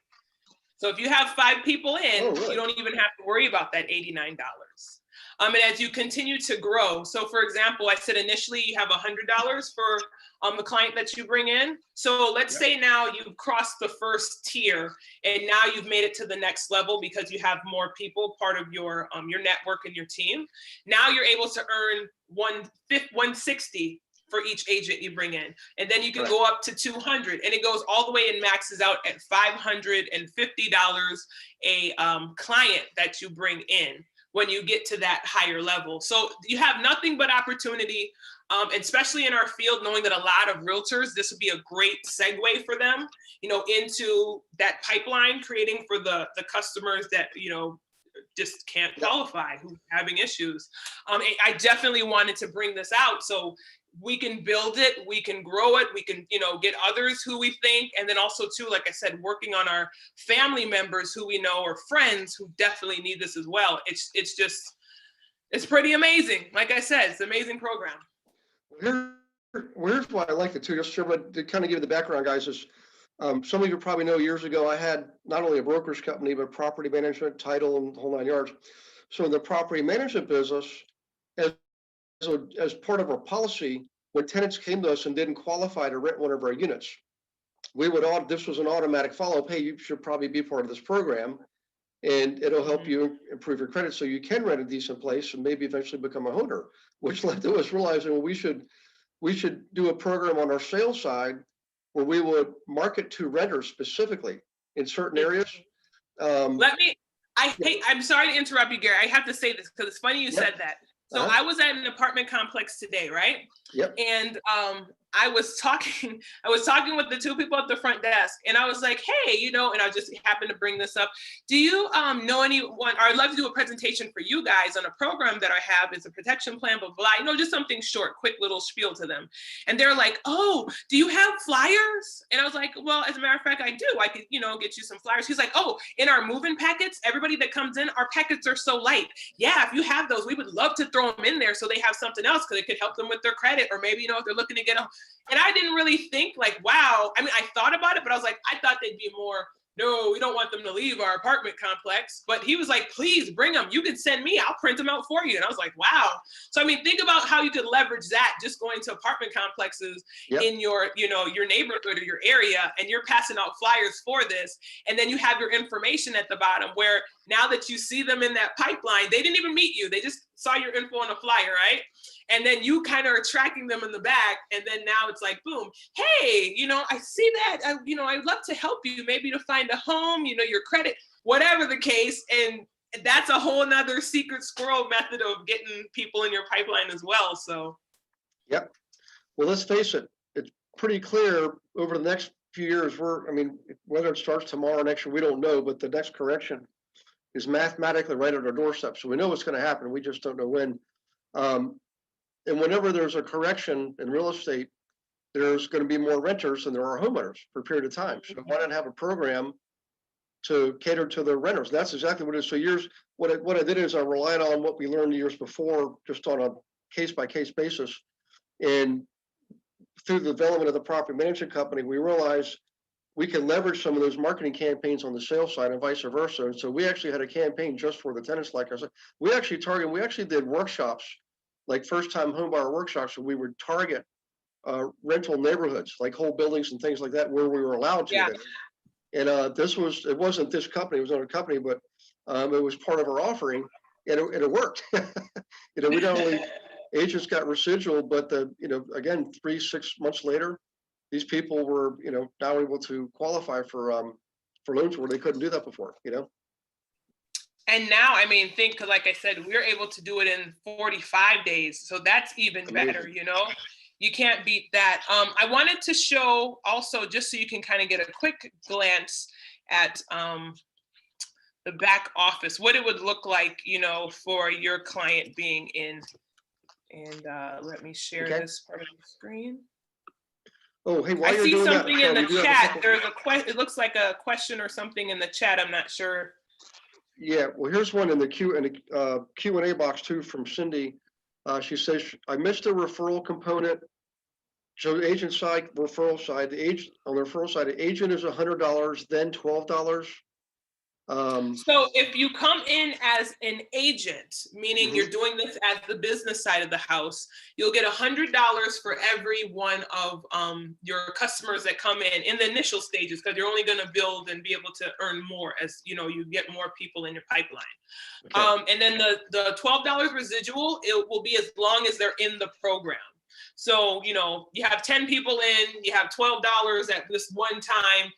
So if you have 5 people in, really? You don't even have to worry about that $89. And as you continue to grow, so for example, I said initially you have $100 for the client that you bring in. So let's say now you've crossed the first tier and now you've made it to the next level because you have more people part of your network and your team. Now you're able to earn $160 for each agent you bring in. And then you can go up to 200, and it goes all the way and maxes out at $550 a client that you bring in when you get to that higher level. So you have nothing but opportunity, especially in our field, knowing that a lot of realtors, this would be a great segue for them, into that pipeline, creating for the customers that, just can't qualify, who's having issues. I definitely wanted to bring this out so we can build it, we can grow it, we can, get others who we think, and then also too, like I said, working on our family members who we know or friends who definitely need this as well. It's pretty amazing. Like I said, it's an amazing program. Here's why I like it too. Just to kind of give you the background, guys, is some of you probably know years ago I had not only a brokerage company, but property management, title, and the whole 9 yards. So in the property management business, as part of our policy, when tenants came to us and didn't qualify to rent one of our units, this was an automatic follow-up. Hey, you should probably be part of this program, and it'll help you improve your credit so you can rent a decent place and maybe eventually become a owner, which led to us realizing, well, we should do a program on our sales side where we would market to renters specifically in certain areas. I'm sorry to interrupt you, Gary. I have to say this because it's funny you said that. So I was at an apartment complex today, right? Yep. And I was talking with the 2 people at the front desk, and I was like, hey, and I just happened to bring this up. Do you know anyone, or I'd love to do a presentation for you guys on a program that I have, is a protection plan, blah, blah, just something short, quick little spiel to them. And they're like, oh, do you have flyers? And I was like, well, as a matter of fact, I do. I could, get you some flyers. He's like, oh, in our move-in packets, everybody that comes in, our packets are so light. Yeah, if you have those, we would love to throw them in there so they have something else because it could help them with their credit, or maybe, if they're looking to get a. And I didn't really think like, wow. I mean, I thought about it, but I was like, I thought they'd be more, no, we don't want them to leave our apartment complex. But he was like, please bring them. You can send me, I'll print them out for you. And I was like, wow. So, I mean, think about how you could leverage that just going to apartment complexes in your, your neighborhood or your area, and you're passing out flyers for this. And then you have your information at the bottom where now that you see them in that pipeline, they didn't even meet you. They just saw your info on a flyer, right? And then you kind of are tracking them in the back. And then now it's like, boom, hey, I see that, I'd love to help you maybe to find a home, your credit, whatever the case. And that's a whole nother secret squirrel method of getting people in your pipeline as well. So. Yep. Well, let's face it, it's pretty clear over the next few years, whether it starts tomorrow or next year, we don't know, but the next correction is mathematically right at our doorstep. So we know what's going to happen. We just don't know when. And whenever there's a correction in real estate, there's going to be more renters than there are homeowners for a period of time. So why not have a program to cater to the renters? That's exactly what it is. So what I did is I relied on what we learned years before, just on a case-by-case basis. And through the development of the property management company, we realized we can leverage some of those marketing campaigns on the sales side and vice versa. And so we actually had a campaign just for the tenants. Like I said, we actually did workshops, like first-time homebuyer workshops, where we would target rental neighborhoods, like whole buildings and things like that, where we were allowed to. Yeah. And it wasn't this company, it was another company, but it was part of our offering, and it worked. We not only agents got residual, but again, 3-6 months later, these people were, now able to qualify for loans where they couldn't do that before. And now, I mean, like I said, we're able to do it in 45 days. So that's even better, You can't beat that. I wanted to show also, just so you can kind of get a quick glance at the back office, what it would look like, for your client being in. And let me share this part of the screen. Oh, hey, I see something in the chat. There's it looks like a question or something in the chat. I'm not sure. Yeah, well, here's one in the Q&A box too from Cindy. She says, I missed the referral component. So the agent side, referral side, on the referral side, the agent is $100, then $12. So if you come in as an agent, meaning you're doing this as the business side of the house, you'll get $100 for every one of your customers that come in the initial stages, because you're only going to build and be able to earn more as you get more people in your pipeline. Okay. And then the $12 residual, it will be as long as they're in the program. So, you have 10 people in, you have $12 at this one time.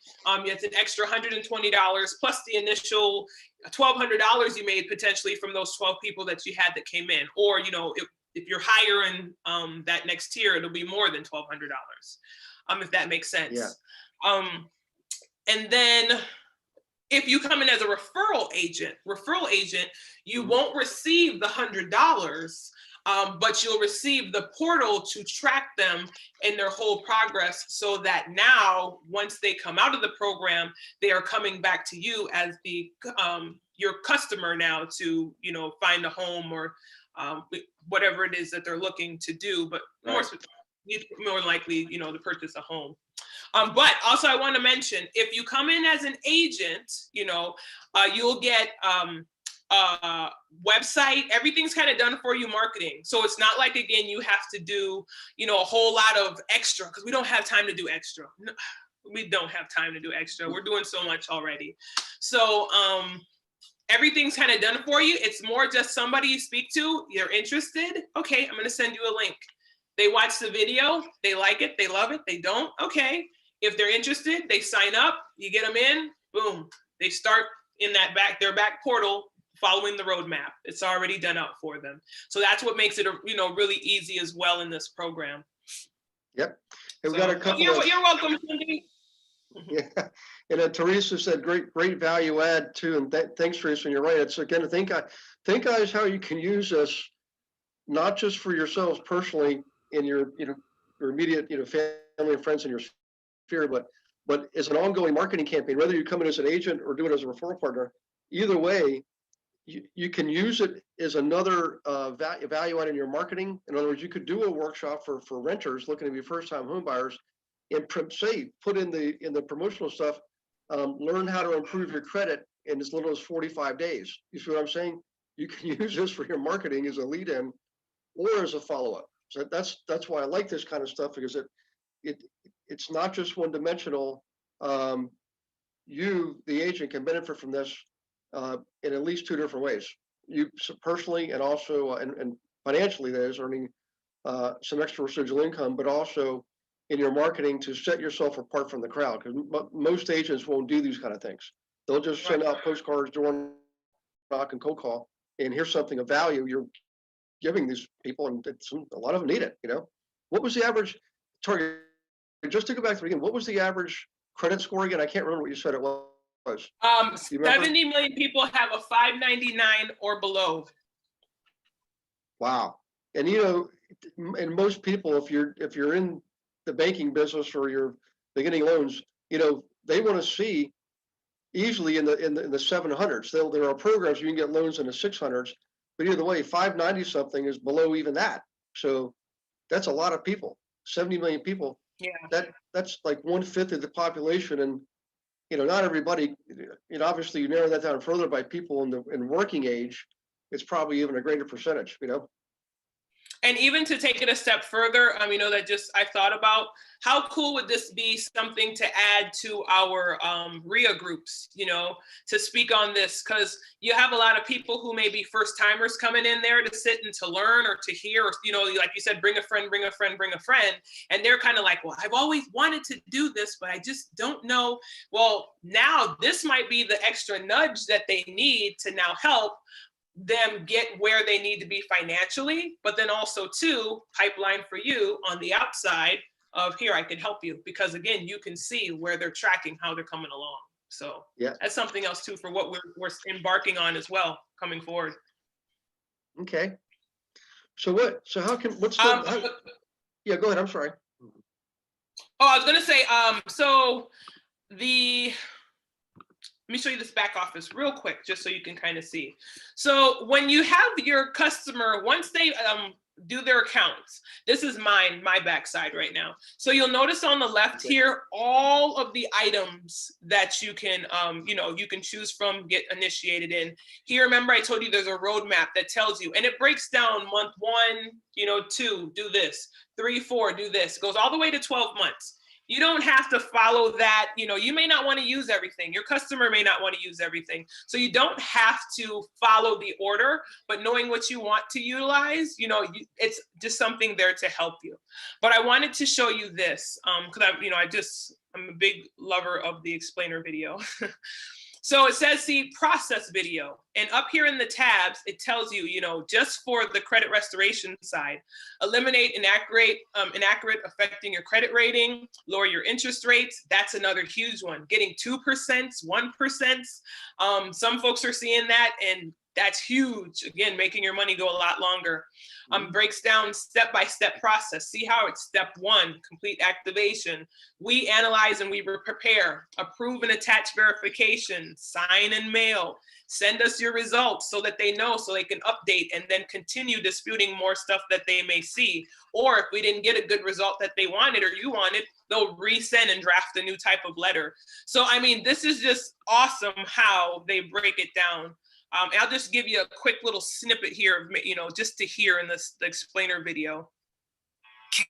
It's an extra $120 plus the initial $1,200 you made potentially from those 12 people that you had that came in. Or, if you're hiring that next tier, it'll be more than $1,200, if that makes sense. Yeah. And then if you come in as a referral agent, you won't receive the $100. But you'll receive the portal to track them in their whole progress, so that now, once they come out of the program, they are coming back to you as your customer now to, find a home or whatever it is that they're looking to do, but more likely, to purchase a home. But also I want to mention, if you come in as an agent, you'll get website, everything's kind of done for you, marketing. So it's not like, again, you have to do, a whole lot of extra, because we don't have time to do extra. No, we don't have time to do extra. We're doing so much already. So everything's kind of done for you. It's more just somebody you speak to, you're interested. Okay, I'm going to send you a link. They watch the video, they like it, they love it, they don't. Okay, if they're interested, they sign up, you get them in, boom, they start in their back portal, following the roadmap. It's already done out for them. So that's what makes it, really easy as well in this program. Yep. And we got a couple you're welcome, Cindy. Yeah. And Teresa said, great value add too. And thanks, Teresa. And you're right. It's again, think guys, how you can use this, not just for yourselves personally in your immediate, family and friends in your sphere, but as an ongoing marketing campaign, whether you come in as an agent or do it as a referral partner, either way, you can use it as another value add in your marketing. In other words, you could do a workshop for renters looking to be first-time home buyers, and put in the promotional stuff, learn how to improve your credit in as little as 45 days. You see what I'm saying? You can use this for your marketing as a lead-in or as a follow-up. So that's why I like this kind of stuff, because it's not just one-dimensional. You, the agent, can benefit from this in at least two different ways. You personally, and also and financially, that is earning some extra residual income, but also in your marketing to set yourself apart from the crowd, because most agents won't do these kind of things. They'll just send out postcards, door knock, and cold call, and here's something of value you're giving these people, and a lot of them need it. What was the average target? Just to go back to the beginning, what was the average credit score again? I can't remember what you said it was. 70 million people have a 599 or below. Wow. And and most people, if you're in the banking business or they're getting loans, they want to see easily in the 700s. There are programs you can get loans in the 600s, but either way, 590 something is below even that. So that's a lot of people, 70 million people. Yeah. That's like 1/5 of the population, and not everybody. Obviously, you narrow that down further by people in working age, it's probably even a greater percentage. And even to take it a step further, that just I thought about how cool would this be something to add to our RIA groups, to speak on this, because you have a lot of people who may be first timers coming in there to sit and to learn or to hear, or, like you said, bring a friend, bring a friend, bring a friend. And they're kind of like, well, I've always wanted to do this, but I just don't know. Well, now this might be the extra nudge that they need to now help them get where they need to be financially, but then also too, pipeline for you on the outside of here, I can help you, because again, you can see where they're tracking, how they're coming along. So yeah, that's something else too for what we're embarking on as well coming forward. Okay. So yeah, go ahead. I'm sorry. Oh, I was going to say, let me show you this back office real quick, just so you can kind of see. So when you have your customer, once they do their accounts, this is my backside right now. So you'll notice on the left here, all of the items that you can, you can choose from, get initiated in. Here, remember I told you there's a roadmap that tells you, and it breaks down month 1, 2, do this, 3, 4, do this. It goes all the way to 12 months. You don't have to follow that. You may not want to use everything. Your customer may not want to use everything. So you don't have to follow the order, but knowing what you want to utilize, it's just something there to help you. But I wanted to show you this because I'm a big lover of the explainer video. So it says, see, process video. And up here in the tabs, it tells you, just for the credit restoration side, eliminate inaccurate affecting your credit rating, lower your interest rates. That's another huge one. Getting 2%, 1%. Some folks are seeing that, and that's huge. Again, making your money go a lot longer. Breaks down step-by-step process. See how it's step 1, complete activation. We analyze and we prepare, approve and attach verification, sign and mail, send us your results so that they know, so they can update and then continue disputing more stuff that they may see. Or if we didn't get a good result that they wanted or you wanted, they'll resend and draft a new type of letter. So, this is just awesome how they break it down. I'll just give you a quick little snippet here, just to hear in the explainer video.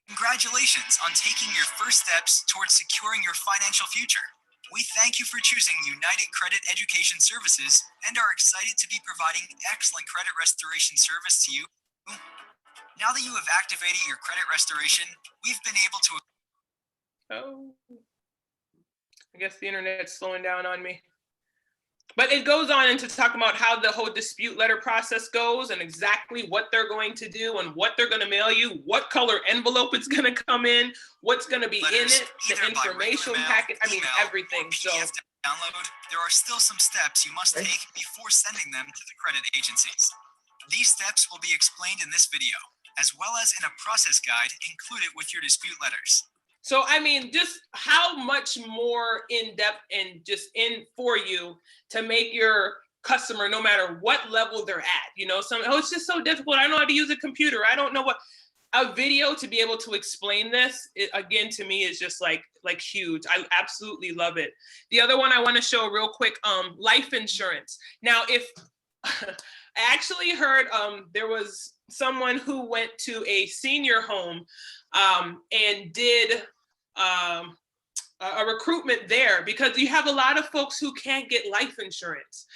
Congratulations on taking your first steps towards securing your financial future. We thank you for choosing United Credit Education Services and are excited to be providing excellent credit restoration service to you. Now that you have activated your credit restoration, we've been able to... Oh, I guess the internet's slowing down on me. But it goes on into talk about how the whole dispute letter process goes and exactly what they're going to do and what they're going to mail you, what color envelope it's going to come in, what's going to be letters, in it, the information packet, everything. So download, there are still some steps you must take before sending them to the credit agencies. These steps will be explained in this video, as well as in a process guide included with your dispute letters. So, just how much more in depth and just in for you to make your customer, no matter what level they're at, it's just so difficult. I don't know how to use a computer. I don't know what a video to be able to explain this. Again, to me is just like huge. I absolutely love it. The other one I want to show real quick, life insurance. Now, if I actually heard there was someone who went to a senior home and did a recruitment there, because you have a lot of folks who can't get life insurance.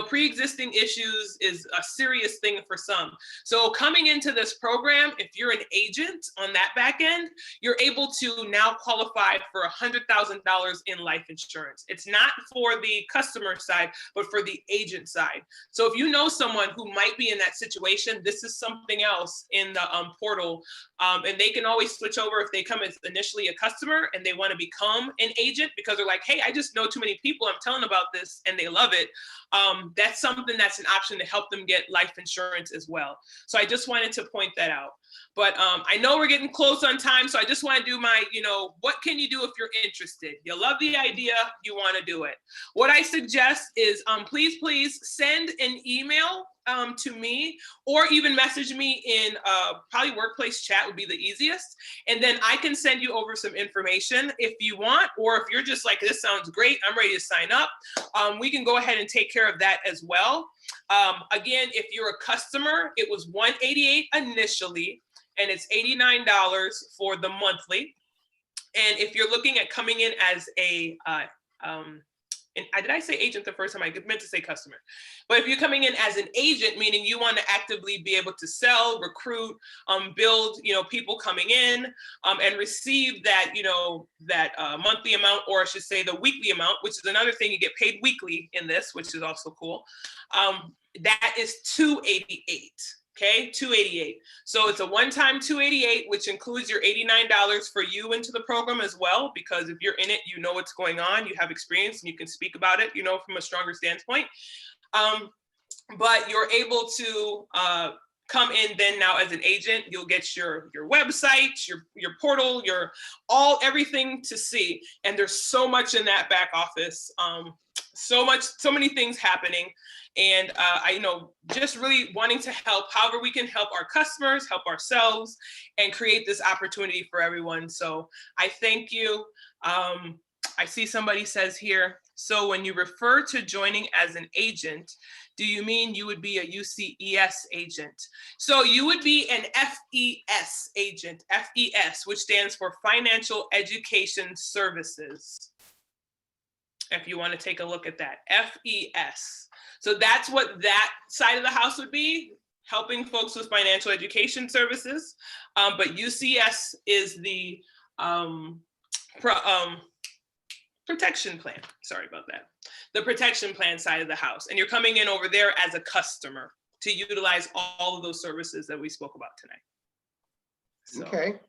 Pre-existing issues is a serious thing for some. So coming into this program, if you're an agent on that back end, you're able to now qualify for $100,000 in life insurance. It's not for the customer side, but for the agent side. So if you know someone who might be in that situation, this is something else in the portal. And they can always switch over if they come as initially a customer and they want to become an agent because they're like, hey, I just know too many people I'm telling about this and they love it. That's something that's an option to help them get life insurance as well. So I just wanted to point that out. But I know we're getting close on time, so I just want to do my, what can you do if you're interested? You love the idea, you want to do it. What I suggest is please send an email to me, or even message me in probably workplace chat would be the easiest. And then I can send you over some information if you want, or if you're just like, this sounds great, I'm ready to sign up, we can go ahead and take care of that as well. Again, if you're a customer, it was $188 initially, and it's $89 for the monthly. And if you're looking at coming in as a, did I say agent the first time? I meant to say customer. But if you're coming in as an agent, meaning you want to actively be able to sell, recruit, build, people coming in, and receive that, that monthly amount, or I should say the weekly amount, which is another thing, you get paid weekly in this, which is also cool. That is $288. Okay, $288. So it's a one-time $288, which includes your $89 for you into the program as well, because if you're in it, you know what's going on, you have experience, and you can speak about it, from a stronger standpoint. But you're able to come in then now as an agent. You'll get your website, your portal, everything to see. And there's so much in that back office. So many things happening. And just really wanting to help however we can help our customers, help ourselves, and create this opportunity for everyone. So I thank you. I see somebody says here, so when you refer to joining as an agent, do you mean you would be a UCES agent? So you would be an FES agent, FES, which stands for Financial Education Services. If you want to take a look at that, FES. So that's what that side of the house would be, helping folks with financial education services. But UCS is the protection plan. Sorry about that. The protection plan side of the house. And you're coming in over there as a customer to utilize all of those services that we spoke about tonight. So. Okay.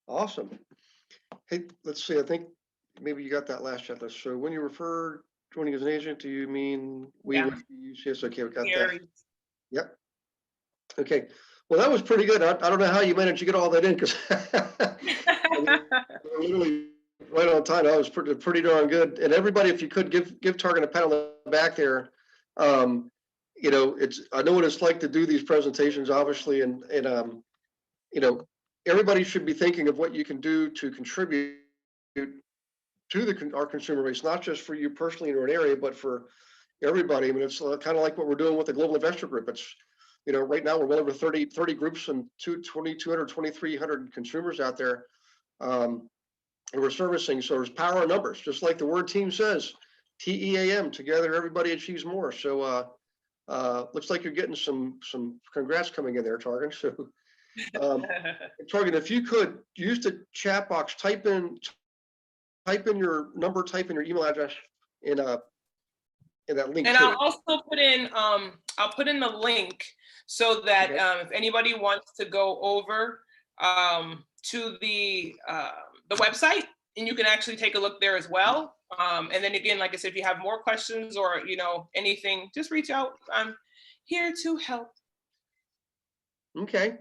Awesome. Hey, let's see. I think maybe you got that last checklist. So when you refer joining as an agent, do you mean we would be UCS? Okay, we got that. Yep. Okay. Well, that was pretty good. I don't know how you managed to get all that in, because literally right on time. That was pretty darn good. And everybody, if you could give Targan a pat on the back there. I know what it's like to do these presentations, obviously, and everybody should be thinking of what you can do to contribute to our consumer base, not just for you personally in an area, but for everybody. I mean, it's kind of like what we're doing with the Global Investor Group. It's, right now we're well over 30 groups and 2,300 consumers out there and we're servicing. So there's power in numbers, just like the word team says, TEAM, together everybody achieves more. So looks like you're getting some congrats coming in there, Targan. So Targan, if you could use the chat box, type in your number, type in your email address in that link. And I'll also put in the link so that if anybody wants to go over to the website, and you can actually take a look there as well. And then again, like I said, if you have more questions or anything, just reach out. I'm here to help. Okay.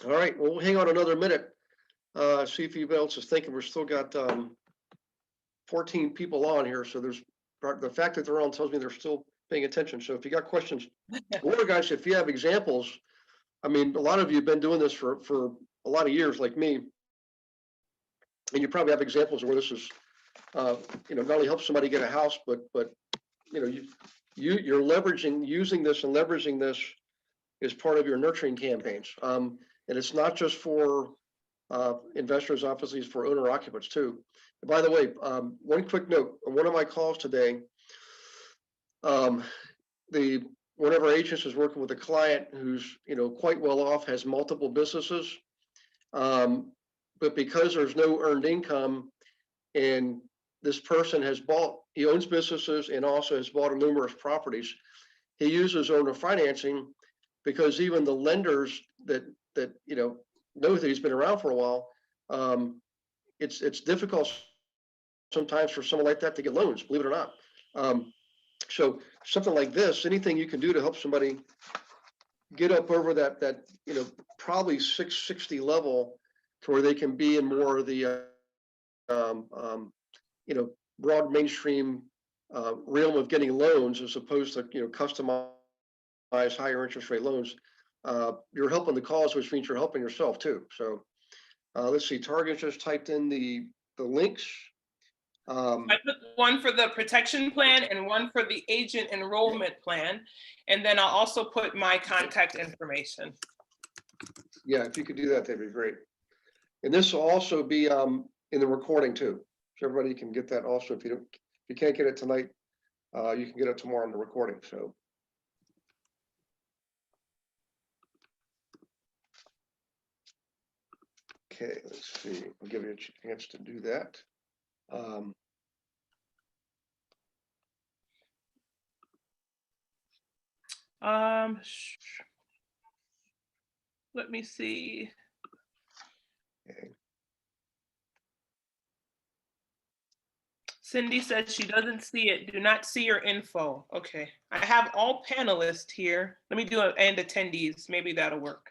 All right. Well, we'll hang on another minute. See if anybody else is thinking. We're still got 14 people on here, so there's the fact that they're on tells me they're still paying attention. So if you got questions, or guys, if you have examples, I mean, a lot of you have been doing this for a lot of years, like me, and you probably have examples of where this is, not only help somebody get a house, but you're using this and leveraging this as part of your nurturing campaigns, and it's not just for investors, obviously, it's for owner occupants too. And by the way, one quick note on one of my calls today, one of our agents is working with a client who's quite well off, has multiple businesses, but because there's no earned income, and this person he owns businesses and also has bought numerous properties, he uses owner financing because even the lenders that know that he's been around for a while, it's difficult sometimes for someone like that to get loans, believe it or not. So something like this, anything you can do to help somebody get up over that probably 660 level to where they can be in more of the broad mainstream realm of getting loans, as opposed to customized higher interest rate loans. You're helping the cause, which means you're helping yourself too. So let's see, Target just typed in the links. I put one for the protection plan and one for the agent enrollment plan. And then I'll also put my contact information. Yeah, if you could do that, that'd be great. And this will also be in the recording too. So everybody can get that also. If you can't get it tonight, you can get it tomorrow in the recording. So. Okay, let's see. I'll give you a chance to do that. Let me see. Okay. Cindy says she doesn't see it. Do not see your info. Okay. I have all panelists here. Let me do it and attendees. Maybe that'll work.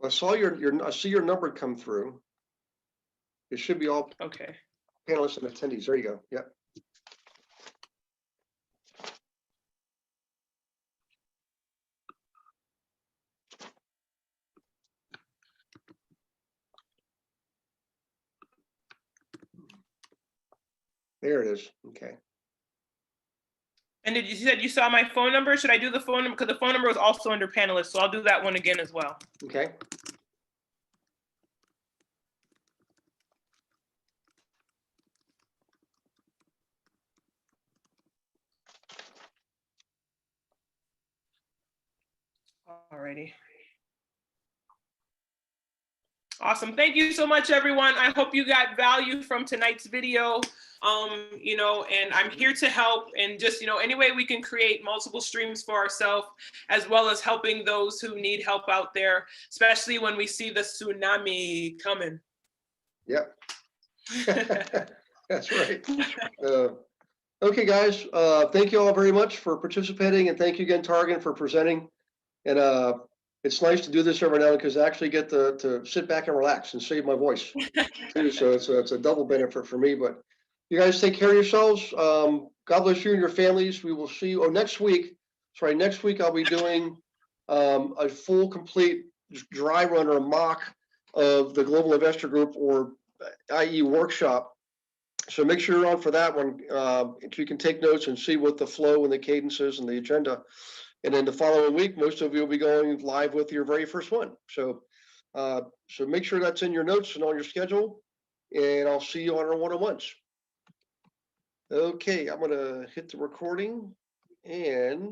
I saw I see your number come through. It should be all okay. Panelists and attendees. There you go. Yep. There it is. Okay. And you said you saw my phone number? Should I do the phone number? Because the phone number is also under panelists, so I'll do that one again as well. Okay. Alrighty. Awesome. Thank you so much, everyone. I hope you got value from tonight's video. And I'm here to help, and just, any way we can create multiple streams for ourselves, as well as helping those who need help out there, especially when we see the tsunami coming. Yep. That's right. Okay, guys. Thank you all very much for participating, and thank you again, Targan, for presenting. And it's nice to do this every now and then, because I actually get to sit back and relax and save my voice too. So it's a double benefit for me. But you guys take care of yourselves. God bless you and your families. We will see you next week. Sorry, next week I'll be doing a full, complete dry run or a mock of the Global Investor Group, or i.e. workshop. So make sure you're on for that one. So you can take notes and see what the flow and the cadence is and the agenda. And then the following week, most of you will be going live with your very first one. So so make sure that's in your notes and on your schedule. And I'll see you on our one-on-ones. Okay, I'm going to hit the recording and